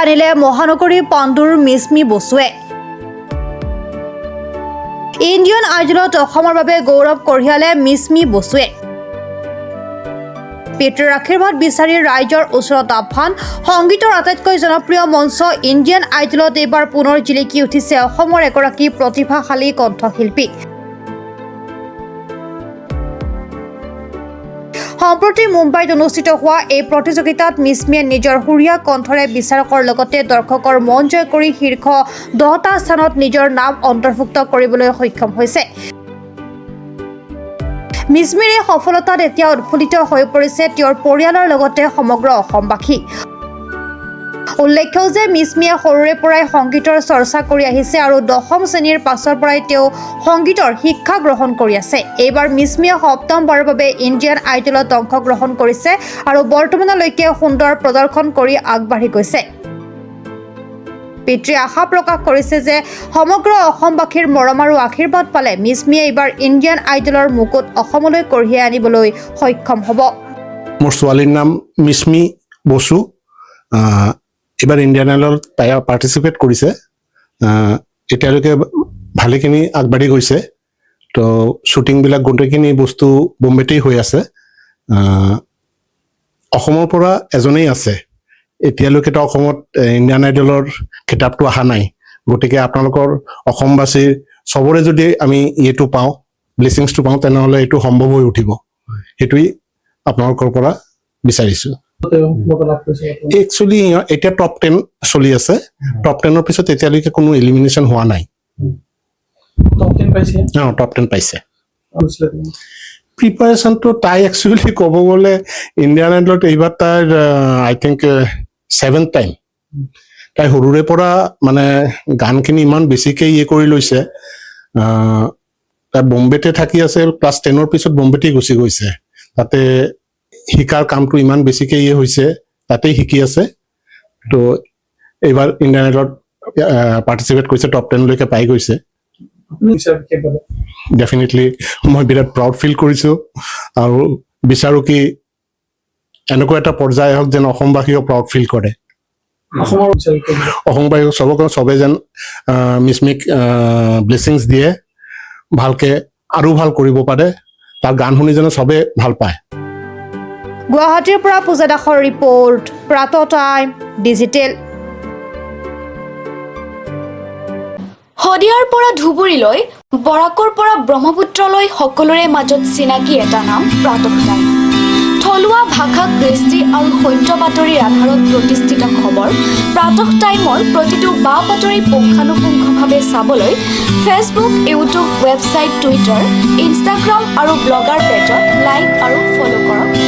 আনিলে মহানগৰী পাণ্ডুৰ মিছমি বসুৱে ইণ্ডিয়ান আইডলত অসমৰ বাবে গৌৰৱ কঢ়িয়ালে মিছমি বসুৱে পিতৃৰ আশীৰ্বাদ বিচাৰি ৰাইজৰ ওচৰত আহ্বান সংগীতৰ আটাইতকৈ জনপ্ৰিয় মঞ্চ ইণ্ডিয়ান আইডলত এইবাৰ পুনৰ জিলিকি উঠিছে অসমৰ এগৰাকী প্ৰতিভাশালী কণ্ঠশিল্পী সম্প্ৰতি মুম্বাইত অনুষ্ঠিত হোৱা এই প্ৰতিযোগিতাত মিছমিয়ে নিজৰ সুৰীয়া কণ্ঠৰে বিচাৰকৰ লগতে দৰ্শকৰ মন জয় কৰি শীৰ্ষ 10টা স্থানত নিজৰ নাম অন্তৰ্ভুক্ত কৰিবলৈ সক্ষম হৈছে মিছমিৰ এই সফলতাত এতিয়া উৎফুল্লিত হৈ পৰিছে তেওঁৰ পৰিয়ালৰ লগতে সমগ্ৰ অসমবাসী উল্লেখ্য যে মিছমিয়ে সৰুৰে পৰাই সংগীতৰ চৰ্চা কৰি আহিছে আৰু 10ম শ্ৰেণীৰ পাছৰ পৰাই তেওঁ সংগীতৰ শিক্ষা গ্ৰহণ কৰি আছে এইবাৰ মিছমিয়ে 7ম বাৰৰ বাবে ইণ্ডিয়ান আইডলত অংশগ্ৰহণ কৰিছে আৰু বৰ্তমানলৈকে সুন্দৰ প্ৰদৰ্শন কৰি আগবাঢ়ি গৈছে পিতৃ আশা প্ৰকাশ কৰিছে যে সমগ্ৰ অসমবাসীৰ মৰম আৰু আশীৰ্বাদ পালে মিছমিয়ে এইবাৰ ইণ্ডিয়ান আইডলৰ মুকুট অসমলৈ কঢ়িয়াই আনিবলৈ সক্ষম হ'ব মোৰ ছোৱালীৰ নাম মিছমি বসু এবাৰ ইণ্ডিয়ান আইডলত তাই পাৰ্টিচিপেট কৰিছে এতিয়ালৈকে ভালেখিনি আগবাঢ়ি গৈছে তো শ্বুটিংবিলাক গোটেইখিনি বস্তু বোম্বেতেই হৈ আছে অসমৰ পৰা এজনেই আছে এতিয়ালৈকেতো অসমত ইণ্ডিয়ান আইডলৰ কিতাপটো অহা নাই গতিকে আপোনালোকৰ অসমবাসীৰ চবৰে যদি আমি এইটো পাওঁ ব্লেছিংছটো পাওঁ তেনেহ'লে এইটো সম্ভৱ হৈ উঠিব সেইটোৱেই আপোনালোকৰ পৰা বিচাৰিছোঁ একচুৱেলি এতিয়া টপ 10 চলি আছে টপ 10ৰ পিছত এতিয়ালৈকে কোনো এলিমিনেশ্যন হোৱা নাই টপ 10 পাইছে প্ৰিপাৰেশ্যনটো তাই একচুৱেলি ক'ব গ'লে ইণ্ডিয়ান আইডলত এইবাৰ তাইৰ আই থিংক 7th টাইম তাই সৰুৰে পৰা মানে গানখিনি ইমান বেছিকৈ কৰি লৈছে তাই বম্বেতে থাকি আছে ক্লাছ 10ৰ পিছত বম্বেতেই গুচি গৈছে তাতে শিকাৰ কামটো ইমান বেছিকৈ হৈছে তাতেই শিকি আছে তো এইবাৰ ইণ্ডিয়ান আইডলত পাৰ্টিচিপেট কৰিছে টপ 10লৈকে পাই গৈছে ডেফিনেটলি মই বিৰাট প্ৰাউড ফিল কৰিছোঁ আৰু বিচাৰোঁ কি এনেকুৱা এটা পৰ্যায় হওক যেন অসমবাসীয়েও প্ৰাউড ফিল কৰে অসমবাসী চবে যেন মিছমিক ব্লেছিংছ দিয়ে ভালকৈ আৰু ভাল কৰিব পাৰে তাৰ গান শুনি যেন চবে ভাল পায় গুৱাহাটীৰ পৰা পূজা দাসৰ ৰিপৰ্ট প্ৰাতঃ টাইম ডিজিটেল শদিয়াৰ পৰা ধুবুৰীলৈ বৰাকৰ পৰা ব্ৰহ্মপুত্ৰলৈ সকলোৰে মাজত চিনাকি এটা নাম প্ৰাতঃ টাইম থলুৱা ভাষা কৃষ্টি আৰু সত্য বাতৰিৰ আধাৰত প্ৰতিষ্ঠিত খবৰ প্ৰাতঃ টাইমৰ প্ৰতিটো বা বাতৰি পুংখানুপুংখভাৱে চাবলৈ Facebook YouTube website Twitter Instagram আৰু ব্লগাৰ পেজত লাইক আৰু ফ'ল' কৰক